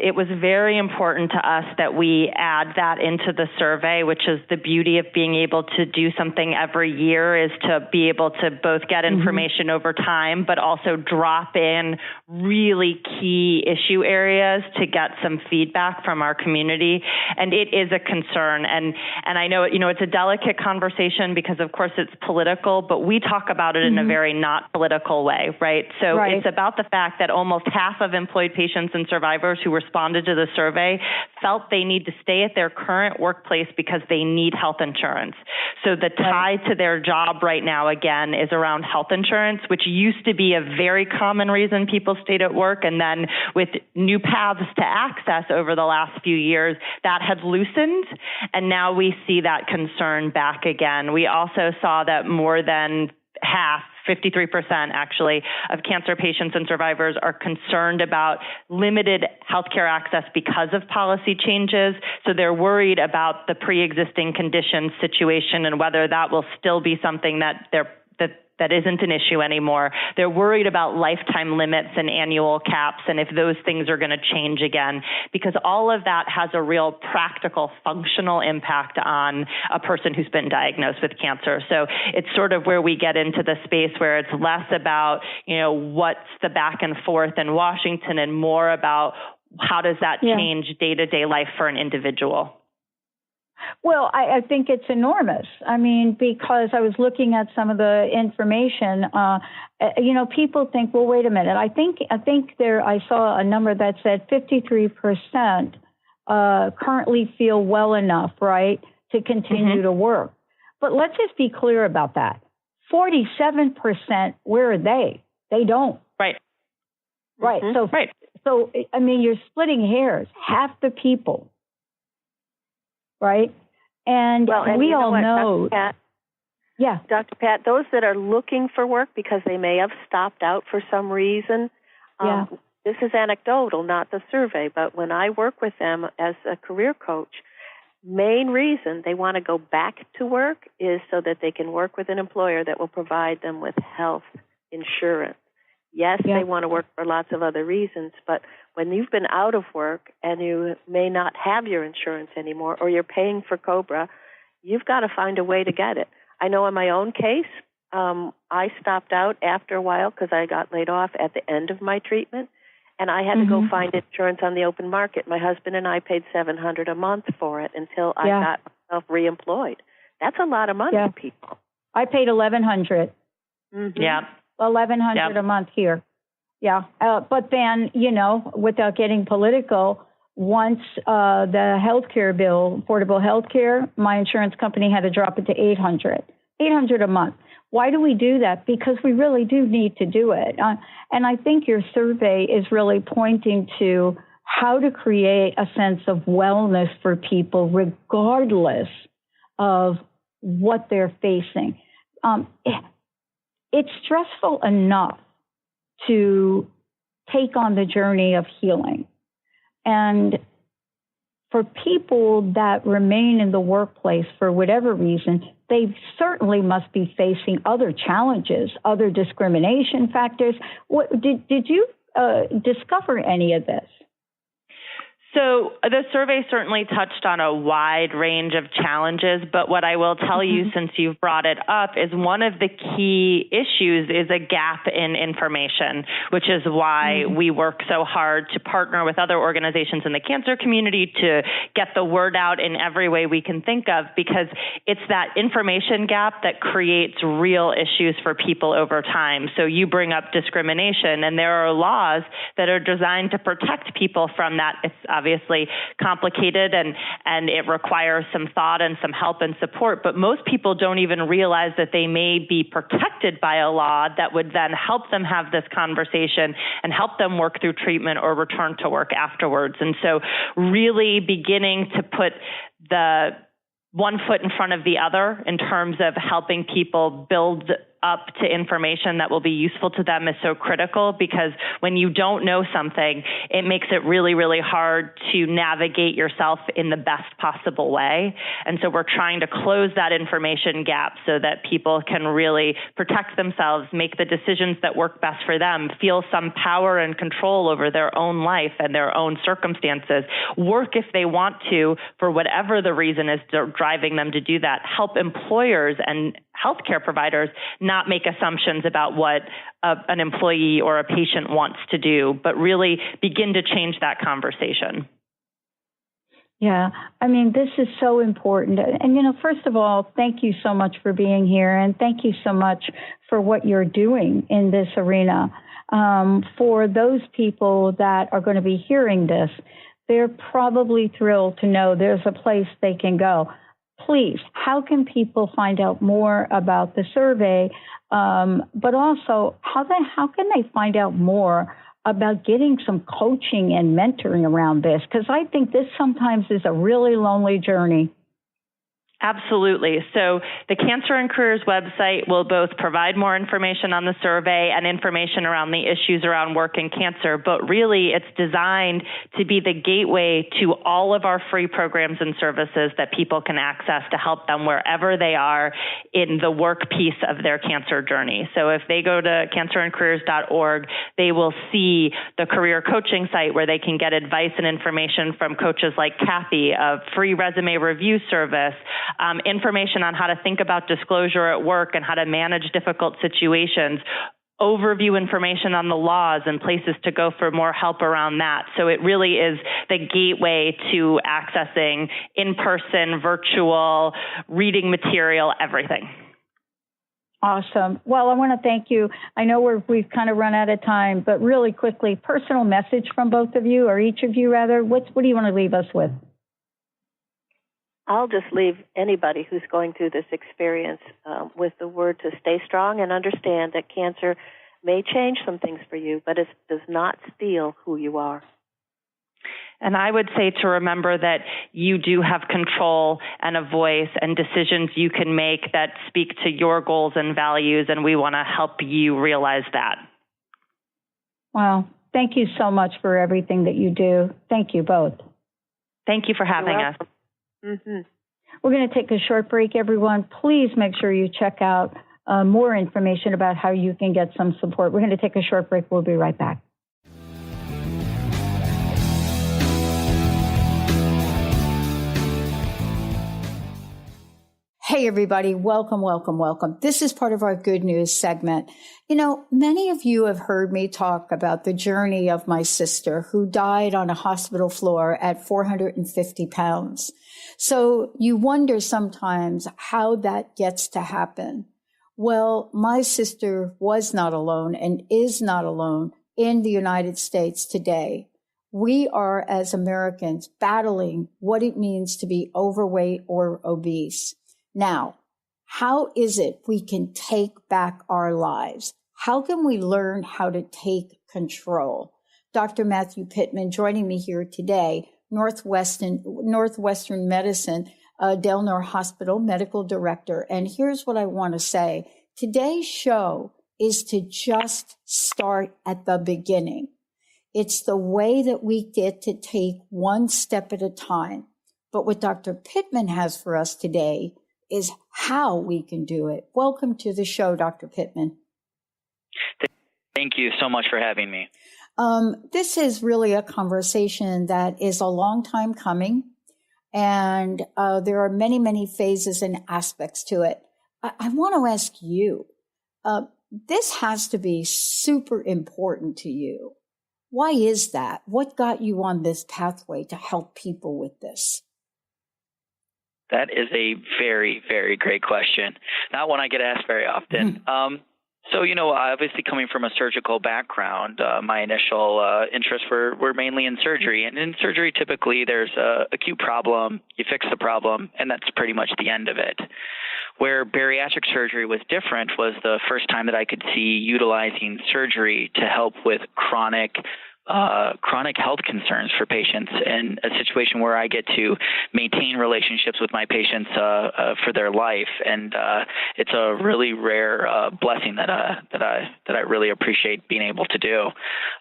Speaker 7: very important to us that we add that into the survey, which is the beauty of being able to do something every year, is to be able to both get information over time, but also drop in really key issue areas to get some feedback from our community. And it is a concern. And I know, it's a delicate conversation because of course it's political, but we talk about it in a very not political way, right? So it's about the fact that almost half of employed patients and survivors who responded to the survey felt they need to stay at their current workplace because they need health insurance. So the tie to their job right now, again, is around health insurance, which used to be a very common reason people stayed at work. And then with new paths to access over the last few years, that had loosened. And now we see that concern back again. We also saw that more than half, 53% actually, of cancer patients and survivors are concerned about limited healthcare access because of policy changes. So they're worried about the pre-existing condition situation and whether that will still be something that that isn't an issue anymore. They're worried about lifetime limits and annual caps and if those things are going to change again, because all of that has a real practical, functional impact on a person who's been diagnosed with cancer. So it's sort of where we get into the space where it's less about, what's the back and forth in Washington and more about how does that change day-to-day life for an individual.
Speaker 9: Well, I think it's enormous. I mean, because I was looking at some of the information, people think, well, wait a minute. I think I saw a number that said 53% currently feel well enough, right, to continue to work. But let's just be clear about that. 47%, where are they? They don't.
Speaker 7: Right.
Speaker 9: Right. So, I mean, you're splitting hairs. Half the people. Right? And we all know.
Speaker 8: Dr. Pat, those that are looking for work because they may have stopped out for some reason, this is anecdotal, not the survey, but when I work with them as a career coach, main reason they want to go back to work is so that they can work with an employer that will provide them with health insurance. Yes, they want to work for lots of other reasons, but when you've been out of work and you may not have your insurance anymore or you're paying for COBRA, you've got to find a way to get it. I know in my own case, I stopped out after a while because I got laid off at the end of my treatment, and I had to go find insurance on the open market. My husband and I paid $700 a month for it until I got myself reemployed. That's a lot of money to people.
Speaker 9: I paid $1,100.
Speaker 7: Yeah.
Speaker 9: $1,100 a month here. Yeah. But then, without getting political, once the healthcare bill, affordable healthcare, my insurance company had to drop it to $800 a month. Why do we do that? Because we really do need to do it. And I think your survey is really pointing to how to create a sense of wellness for people, regardless of what they're facing. It's stressful enough to take on the journey of healing. And for people that remain in the workplace for whatever reason, they certainly must be facing other challenges, other discrimination factors. Did you discover any of this?
Speaker 7: So the survey certainly touched on a wide range of challenges, but what I will tell you, since you've brought it up, is one of the key issues is a gap in information, which is why we work so hard to partner with other organizations in the cancer community to get the word out in every way we can think of, because it's that information gap that creates real issues for people over time. So you bring up discrimination, and there are laws that are designed to protect people from that. It's obviously complicated and it requires some thought and some help and support, but most people don't even realize that they may be protected by a law that would then help them have this conversation and help them work through treatment or return to work afterwards. And so really beginning to put the one foot in front of the other in terms of helping people build up to information that will be useful to them is so critical, because when you don't know something, it makes it really, really hard to navigate yourself in the best possible way. And so we're trying to close that information gap so that people can really protect themselves, make the decisions that work best for them, feel some power and control over their own life and their own circumstances, work if they want to, for whatever the reason is driving them to do that, help employers and healthcare providers not make assumptions about what an employee or a patient wants to do, but really begin to change that conversation.
Speaker 9: Yeah, I mean, this is so important. And, first of all, thank you so much for being here. And thank you so much for what you're doing in this arena. For those people that are going to be hearing this, they're probably thrilled to know there's a place they can go. Please, how can people find out more about the survey? But also, how can they find out more about getting some coaching and mentoring around this? Because I think this sometimes is a really lonely journey.
Speaker 7: Absolutely. So the Cancer and Careers website will both provide more information on the survey and information around the issues around work and cancer, but really it's designed to be the gateway to all of our free programs and services that people can access to help them wherever they are in the work piece of their cancer journey. So if they go to cancerandcareers.org, they will see the career coaching site where they can get advice and information from coaches like Kathy, a free resume review service, information on how to think about disclosure at work and how to manage difficult situations, overview information on the laws and places to go for more help around that. So it really is the gateway to accessing in-person, virtual, reading material, everything.
Speaker 9: Awesome. Well, I want to thank you. I know we've kind of run out of time, but really quickly, personal message from both of you, or each of you rather. What do you want to leave us with?
Speaker 8: I'll just leave anybody who's going through this experience with the word to stay strong and understand that cancer may change some things for you, but it does not steal who you are.
Speaker 7: And I would say to remember that you do have control and a voice and decisions you can make that speak to your goals and values, and we want to help you realize that.
Speaker 9: Wow. Thank you so much for everything that you do. Thank you both.
Speaker 7: Thank you for having us.
Speaker 8: Mm-hmm.
Speaker 9: We're going to take a short break, everyone. Please make sure you check out more information about how you can get some support. We're going to take a short break. We'll be right back. Hey, everybody. Welcome, welcome, welcome. This is part of our good news segment. You know, many of you have heard me talk about the journey of my sister who died on a hospital floor at 450 pounds. So you wonder sometimes how that gets to happen. Well, my sister was not alone and is not alone in the United States today. We are, as Americans, battling what it means to be overweight or obese. Now, how is it we can take back our lives? How can we learn how to take control? Dr. Matthew Pittman joining me here today, Northwestern Medicine, Del Norte Hospital Medical Director. And here's what I want to say. Today's show is to just start at the beginning. It's the way that we get to take one step at a time. But what Dr. Pittman has for us today is how we can do it. Welcome to the show, Dr. Pittman.
Speaker 10: Thank you so much for having me.
Speaker 9: This is really a conversation that is a long time coming, and there are many, many phases and aspects to it. I want to ask you, this has to be super important to you. Why is that? What got you on this pathway to help people with this?
Speaker 10: That is a very, very great question. Not one I get asked very often. So, obviously coming from a surgical background, my initial interests were mainly in surgery. And in surgery, typically there's a acute problem, you fix the problem, and that's pretty much the end of it. Where bariatric surgery was different was the first time that I could see utilizing surgery to help with chronic health concerns for patients, in a situation where I get to maintain relationships with my patients for their life, and it's a really rare blessing that I really appreciate being able to do.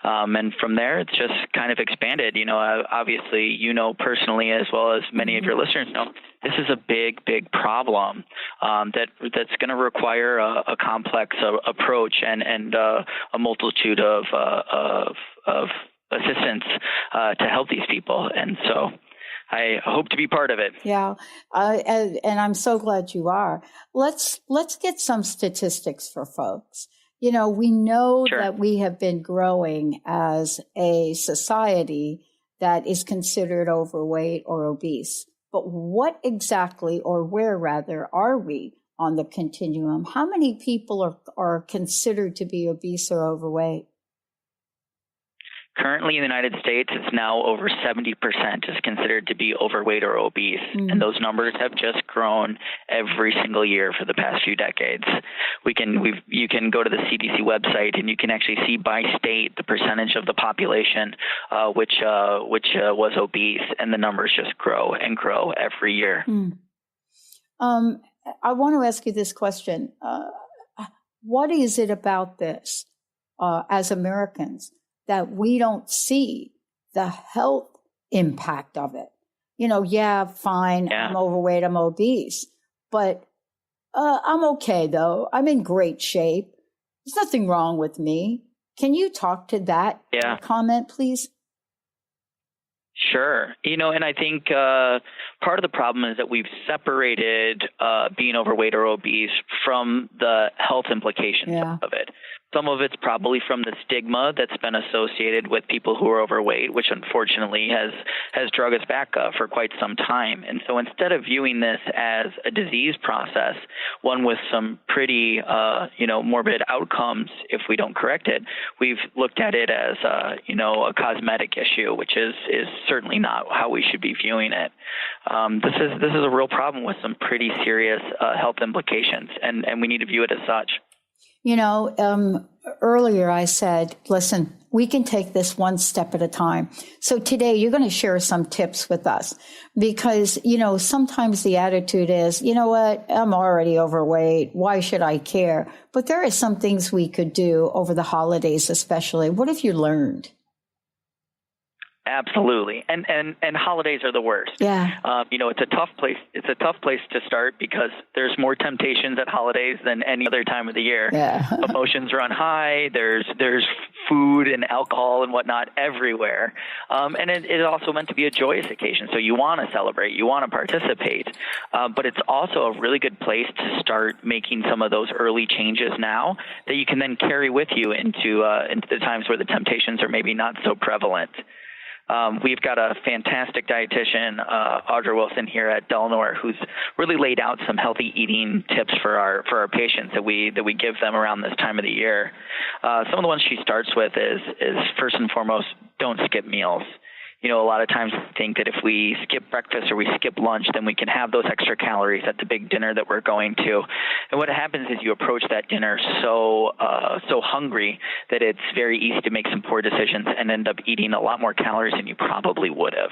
Speaker 10: And from there, it's just kind of expanded. Obviously, personally, as well as many of your listeners know, this is a big, big problem that's going to require a complex approach and a multitude of assistance to help these people. And so I hope to be part of it.
Speaker 9: Yeah. And I'm so glad you are. Let's get some statistics for folks. We know
Speaker 10: Sure.
Speaker 9: that we have been growing as a society that is considered overweight or obese. But what exactly, or where rather, are we on the continuum? How many people are considered to be obese or overweight?
Speaker 10: Currently in the United States, it's now over 70% is considered to be overweight or obese.
Speaker 9: Mm-hmm.
Speaker 10: And those numbers have just grown every single year for the past few decades. You can go to the CDC website and you can actually see by state the percentage of the population which was obese, and the numbers just grow and grow every year.
Speaker 4: I want to ask you this question. What is it about this as Americans that we don't see the health impact of it? Fine, I'm overweight, I'm obese, but I'm okay though. I'm in great shape. There's nothing wrong with me. Can you talk to that comment, please?
Speaker 10: Sure. And I think part of the problem is that we've separated being overweight or obese from the health implications of it. Some of it's probably from the stigma that's been associated with people who are overweight, which unfortunately has drug us back for quite some time. And so instead of viewing this as a disease process, one with some pretty, morbid outcomes if we don't correct it, we've looked at it as, a cosmetic issue, which is certainly not how we should be viewing it. This is a real problem with some pretty serious health implications, and we need to view it as such.
Speaker 4: Earlier I said, listen, we can take this one step at a time. So today you're going to share some tips with us because, sometimes the attitude is, you know what, I'm already overweight. Why should I care? But there are some things we could do over the holidays, especially. What have you learned?
Speaker 10: Absolutely. And holidays are the worst.
Speaker 4: Yeah.
Speaker 10: It's a tough place. It's a tough place to start because there's more temptations at holidays than any other time of the year.
Speaker 4: Yeah.
Speaker 10: Emotions run high. There's food and alcohol and whatnot everywhere. And it is also meant to be a joyous occasion. So you want to celebrate, you want to participate. But it's also a really good place to start making some of those early changes now that you can then carry with you into the times where the temptations are maybe not so prevalent. We've got a fantastic dietitian, Audra Wilson here at Delnor, who's really laid out some healthy eating tips for our patients that we give them around this time of the year. Some of the ones she starts with is first and foremost, don't skip meals. A lot of times we think that if we skip breakfast or we skip lunch, then we can have those extra calories at the big dinner that we're going to. And what happens is you approach that dinner so hungry that it's very easy to make some poor decisions and end up eating a lot more calories than you probably would have.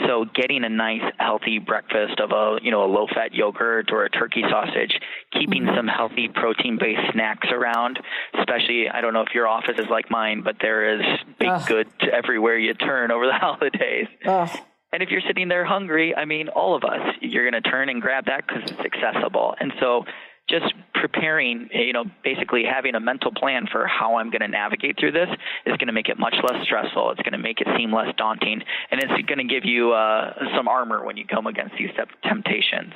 Speaker 10: So getting a nice healthy breakfast of a low-fat yogurt or a turkey sausage, keeping some healthy protein-based snacks around, especially, I don't know if your office is like mine, but there is baked goods everywhere you turn over the holidays. And if you're sitting there hungry, all of us, you're going to turn and grab that because it's accessible. And so just preparing, basically having a mental plan for how I'm going to navigate through this is going to make it much less stressful. It's going to make it seem less daunting. And it's going to give you some armor when you come against these temptations.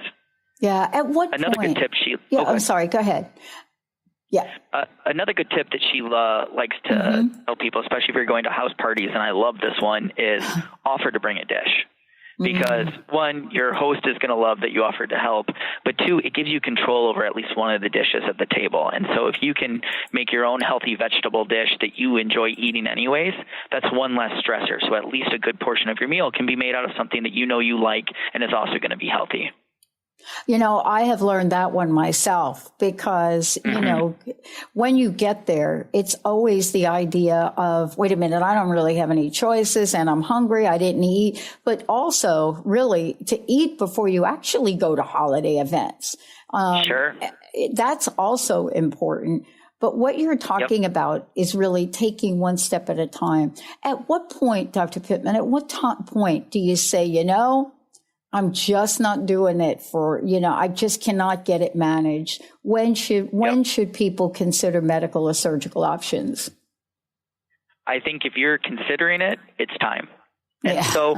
Speaker 4: Yeah. At what
Speaker 10: Another
Speaker 4: point?
Speaker 10: Good tip
Speaker 4: I'm sorry. Go ahead. Yeah.
Speaker 10: Another good tip that she likes to tell people, especially if you're going to house parties, and I love this one, is offer to bring a dish. Because one, your host is going to love that you offered to help, but two, it gives you control over at least one of the dishes at the table. And so if you can make your own healthy vegetable dish that you enjoy eating anyways, that's one less stressor. So at least a good portion of your meal can be made out of something that you like and is also going to be healthy.
Speaker 4: I have learned that one myself because, when you get there, it's always the idea of, wait a minute, I don't really have any choices and I'm hungry. I didn't eat, but also really to eat before you actually go to holiday events.
Speaker 10: Sure.
Speaker 4: That's also important. But what you're talking about is really taking one step at a time. At what point, Dr. Pittman, point do you say, I'm just not doing it I just cannot get it managed. When should people consider medical or surgical options?
Speaker 10: I think if you're considering it, it's time. And so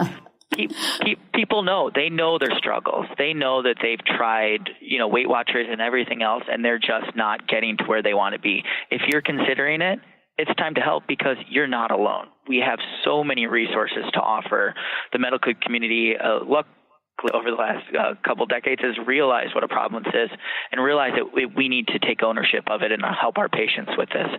Speaker 10: people know, they know their struggles. They know that they've tried, Weight Watchers and everything else, and they're just not getting to where they want to be. If you're considering it, it's time to help because you're not alone. We have so many resources to offer. The medical community, over the last couple decades has realized what a problem this is and realized that we need to take ownership of it and help our patients with this.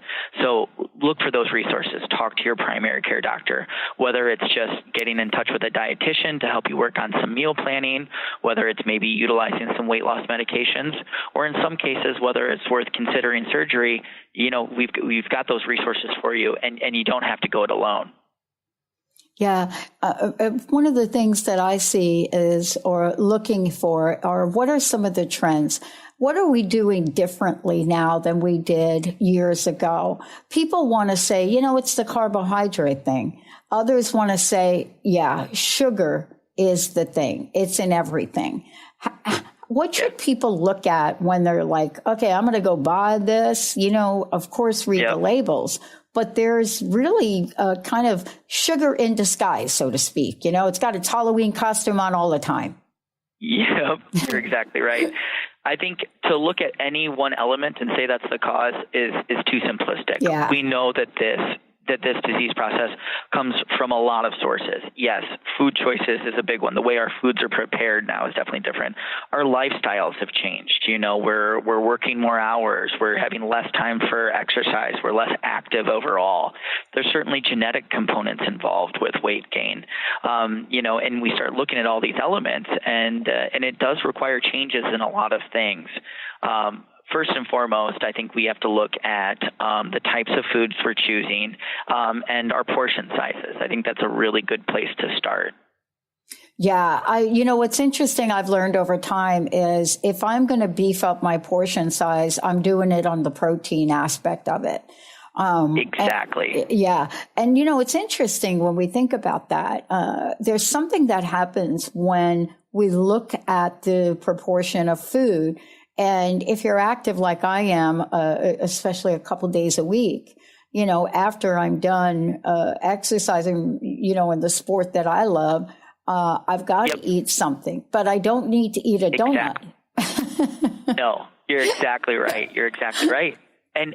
Speaker 10: So look for those resources. Talk to your primary care doctor, whether it's just getting in touch with a dietitian to help you work on some meal planning, whether it's maybe utilizing some weight loss medications, or in some cases, whether it's worth considering surgery. We've got those resources for you and you don't have to go it alone.
Speaker 9: Yeah. One of the things that I see is, or looking for, are what are some of the trends? What are we doing differently now than we did years ago? People want to say, it's the carbohydrate thing. Others want to say, yeah, sugar is the thing. It's in everything. What should people look at when they're like, okay, I'm going to go buy this? Of course, read the labels. But there's really a kind of sugar in disguise, so to speak. It's got its Halloween costume on all the time.
Speaker 10: Yeah, you're exactly right. I think to look at any one element and say that's the cause is too simplistic.
Speaker 9: Yeah.
Speaker 10: We know that this disease process comes from a lot of sources. Yes, food choices is a big one. The way our foods are prepared now is definitely different. Our lifestyles have changed. We're working more hours. We're having less time for exercise. We're less active overall. There's certainly genetic components involved with weight gain. And we start looking at all these elements, and it does require changes in a lot of things. First and foremost, I think we have to look at the types of foods we're choosing and our portion sizes. I think that's a really good place to start.
Speaker 9: Yeah. What's interesting I've learned over time is if I'm going to beef up my portion size, I'm doing it on the protein aspect of it.
Speaker 10: Exactly.
Speaker 9: And, it's interesting when we think about that. There's something that happens when we look at the proportion of food. And if you're active like I am, especially a couple days a week, after I'm done exercising, in the sport that I love, I've got to eat something, but I don't need to eat a donut.
Speaker 10: No, you're exactly right. You're exactly right. And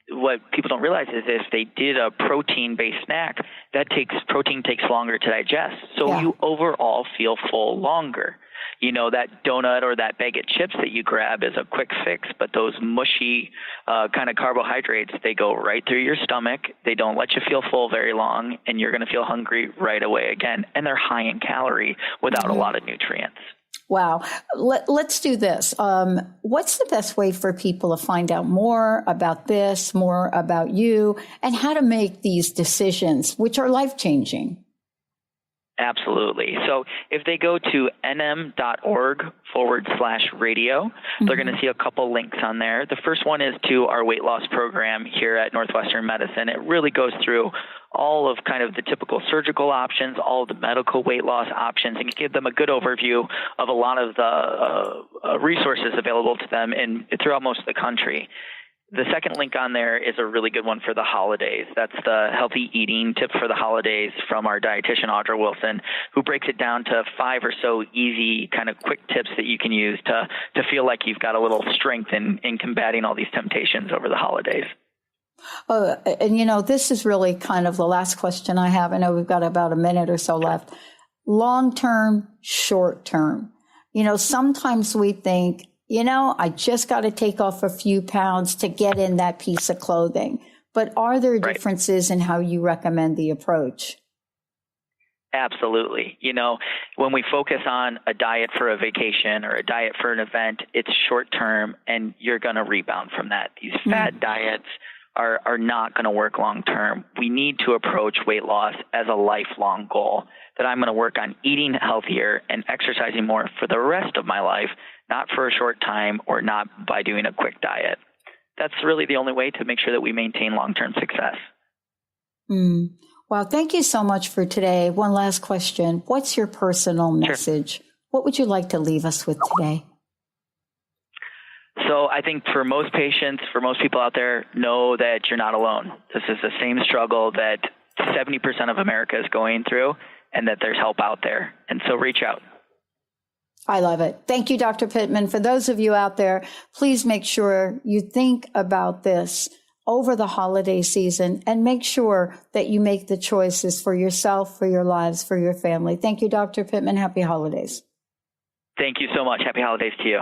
Speaker 10: what people don't realize is if they did a protein-based snack, protein takes longer to digest. So you overall feel full longer. That donut or that bag of chips that you grab is a quick fix, but those mushy kind of carbohydrates, they go right through your stomach. They don't let you feel full very long, and you're going to feel hungry right away again. And they're high in calorie without a lot of nutrients.
Speaker 9: Wow. Let's do this. What's the best way for people to find out more about this, more about you, and how to make these decisions, which are life-changing?
Speaker 10: Absolutely. So if they go to nm.org/radio, they're going to see a couple links on there. The first one is to our weight loss program here at Northwestern Medicine. It really goes through all of kind of the typical surgical options, all of the medical weight loss options, and give them a good overview of a lot of the resources available to them throughout most of the country. The second link on there is a really good one for the holidays. That's the healthy eating tip for the holidays from our dietitian, Audra Wilson, who breaks it down to 5 or so easy kind of quick tips that you can use to feel like you've got a little strength in combating all these temptations over the holidays.
Speaker 9: And, this is really kind of the last question I have. I know we've got about a minute or so left. Long-term, short-term. Sometimes we think, I just got to take off a few pounds to get in that piece of clothing. But are there differences in how you recommend the approach?
Speaker 10: Absolutely. When we focus on a diet for a vacation or a diet for an event, it's short term and you're going to rebound from that. These fad diets are not going to work long term. We need to approach weight loss as a lifelong goal, that I'm going to work on eating healthier and exercising more for the rest of my life, not for a short time or not by doing a quick diet. That's really the only way to make sure that we maintain long-term success.
Speaker 9: Well, thank you so much for today. One last question. What's your personal message? Sure. What would you like to leave us with today?
Speaker 10: So I think for most patients, for most people out there, know that you're not alone. This is the same struggle that 70% of America is going through, and that there's help out there. And so reach out.
Speaker 9: I love it. Thank you, Dr. Pittman. For those of you out there, please make sure you think about this over the holiday season and make sure that you make the choices for yourself, for your lives, for your family. Thank you, Dr. Pittman. Happy holidays.
Speaker 10: Thank you so much. Happy holidays to you.